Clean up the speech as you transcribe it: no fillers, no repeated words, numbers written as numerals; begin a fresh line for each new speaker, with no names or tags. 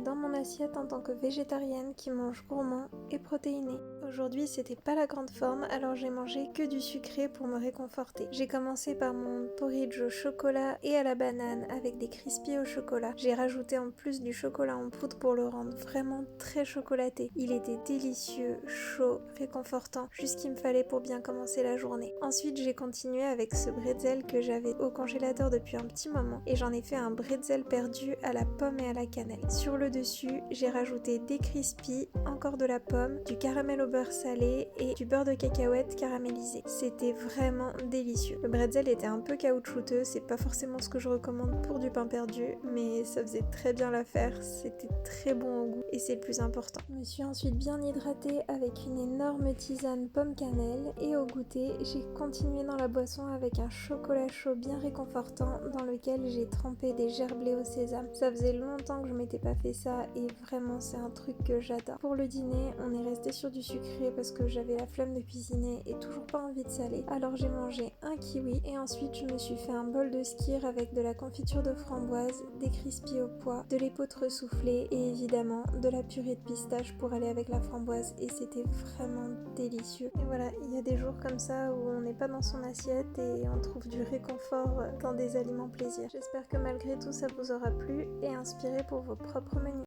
dans mon assiette en tant que végétarienne qui mange gourmand et protéiné. Aujourd'hui c'était pas la grande forme, alors j'ai mangé que du sucré pour me réconforter. J'ai commencé par mon porridge au chocolat et à la banane avec des crispies au chocolat. J'ai rajouté en plus du chocolat en poudre pour le rendre vraiment très chocolaté. Il était délicieux, chaud, réconfortant, juste ce qu'il me fallait pour bien commencer la journée. Ensuite j'ai continué avec ce bretzel que j'avais au congélateur depuis un petit moment et j'en ai fait un bretzel perdu à la pomme et à la cannelle. Sur le dessus, j'ai rajouté des crispies, encore de la pomme, du caramel au beurre salé et du beurre de cacahuète caramélisé. C'était vraiment délicieux. Le bretzel était un peu caoutchouteux, c'est pas forcément ce que je recommande pour du pain perdu, mais ça faisait très bien l'affaire, c'était très bon au goût et c'est le plus important. Je me suis ensuite bien hydratée avec une énorme tisane pomme cannelle et au goûter, j'ai continué dans la boisson avec un chocolat chaud bien réconfortant dans lequel j'ai trempé des gerblés au sésame. Ça faisait longtemps que je m'étais pas fait ça et vraiment c'est un truc que j'adore. Pour le dîner, on est resté sur du sucré parce que j'avais la flemme de cuisiner et toujours pas envie de saler. Alors j'ai mangé un kiwi et ensuite je me suis fait un bol de skyr avec de la confiture de framboise, des crispies au pois, de l'épeautre soufflée et évidemment de la purée de pistache pour aller avec la framboise et c'était vraiment délicieux. Et voilà, il y a des jours comme ça où on n'est pas dans son assiette et on trouve du réconfort dans des aliments plaisir. J'espère que malgré tout ça vous aura plu et inspiré pour vos propres menus.